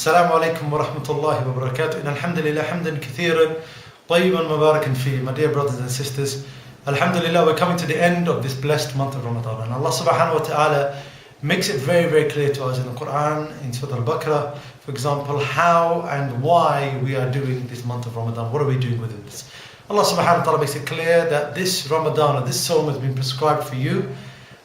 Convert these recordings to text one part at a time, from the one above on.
السلام عليكم ورحمة الله وبركاته. إن الحمد لله حمدا كثيرا طيبا مباركا فيه. My dear brothers and sisters, Alhamdulillah, we're coming to the end of this blessed month of Ramadan, and Allah subhanahu wa ta'ala makes it very, very clear to us in the Quran, in Surah Al-Baqarah, for example, how and why we are doing this month of Ramadan. What are we doing within this? Allah subhanahu wa ta'ala makes it clear that this Ramadan or this Sawm has been prescribed for you,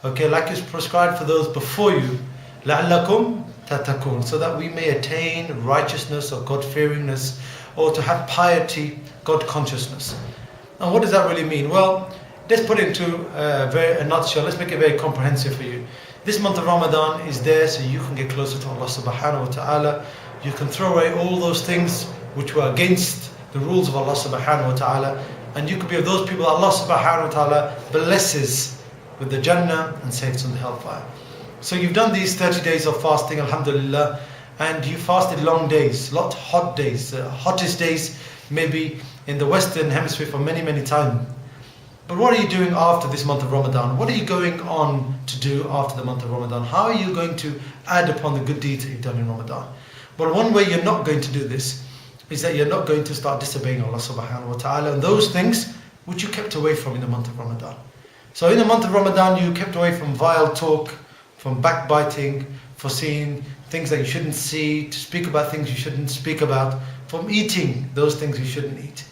okay, like it's prescribed for those before you, لَعَلَّكُمْ تَتَّقُونَ, so that we may attain righteousness or God-fearingness, or to have piety, God-consciousness. And what does that really mean? Well, let's put it into a nutshell. Let's make it very comprehensive for you. This month of Ramadan is there so you can get closer to Allah subhanahu wa ta'ala. You can throw away all those things which were against the rules of Allah subhanahu wa ta'ala, and you could be of those people Allah subhanahu wa ta'ala blesses with the Jannah and saves from the hellfire. So you've done these 30 days of fasting, alhamdulillah, and you fasted long days, lot hot days, hottest days maybe in the Western Hemisphere for many, many times. But what are you doing after this month of Ramadan? What are you going on to do after the month of Ramadan? How are you going to add upon the good deeds that you've done in Ramadan? Well, one way you're not going to do this is that you're not going to start disobeying Allah subhanahu wa ta'ala and those things which you kept away from in the month of Ramadan. So in the month of Ramadan, you kept away from vile talk, from backbiting, for seeing things that you shouldn't see, to speak about things you shouldn't speak about, from eating those things you shouldn't eat.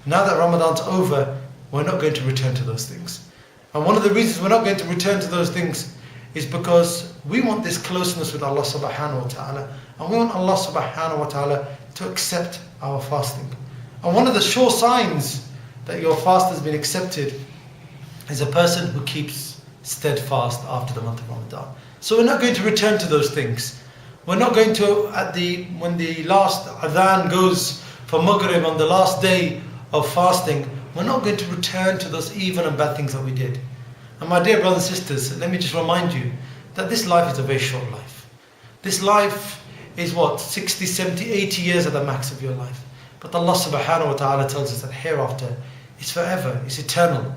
Now that Ramadan's over, we're not going to return to those things. And one of the reasons we're not going to return to those things is because we want this closeness with Allah subhanahu wa ta'ala, and we want Allah subhanahu wa ta'ala to accept our fasting. And one of the sure signs that your fast has been accepted is a person who keeps steadfast after the month of Ramadan. So we're not going to return to those things. We're not going to, when the last adhan goes for Maghrib on the last day of fasting, we're not going to return to those evil and bad things that we did. And my dear brothers and sisters, let me just remind you that this life is a very short life. This life is what, 60, 70, 80 years at the max of your life. But Allah subhanahu wa ta'ala tells us that hereafter is forever, it's eternal.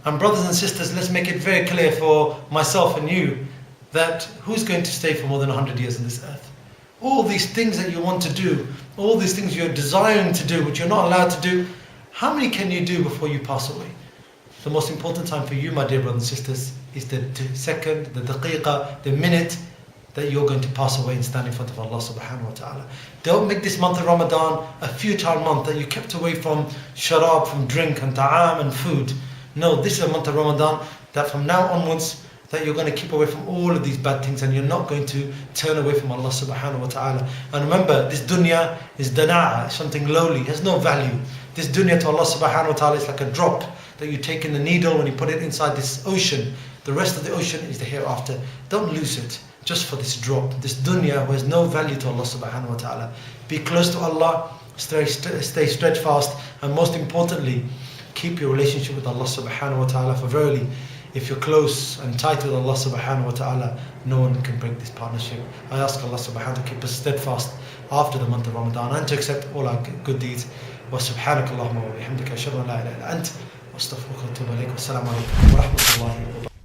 And brothers and sisters, let's make it very clear for myself and you that who's going to stay for more than 100 years on this earth? All these things that you want to do, all these things you're desiring to do, which you're not allowed to do, how many can you do before you pass away? The most important time for you, my dear brothers and sisters, is the second, the daqiqah, the minute that you're going to pass away and stand in front of Allah subhanahu wa ta'ala. Don't make this month of Ramadan a futile month that you kept away from sharab, from drink and ta'am and food. No, this is a month of Ramadan that from now onwards that you're going to keep away from all of these bad things and you're not going to turn away from Allah subhanahu wa ta'ala. And remember, this dunya is dana'a, something lowly, has no value. This dunya to Allah subhanahu wa ta'ala is like a drop that you take in the needle when you put it inside this ocean. The rest of the ocean is the hereafter. Don't lose it just for this drop. This dunya has no value to Allah subhanahu wa ta'ala. Be close to Allah, stay steadfast, and most importantly, keep your relationship with Allah subhanahu wa ta'ala, for verily, if you're close and tight with Allah subhanahu wa ta'ala, no one can break this partnership. I ask Allah subhanahu wa ta'ala to keep us steadfast after the month of Ramadan and to accept all our good deeds. وسبحانك اللهم وبحمدك أشهد أن لا إله إلا أنت أستغفرك وأتوب إليك والسلام عليكم ورحمة الله وبركاته.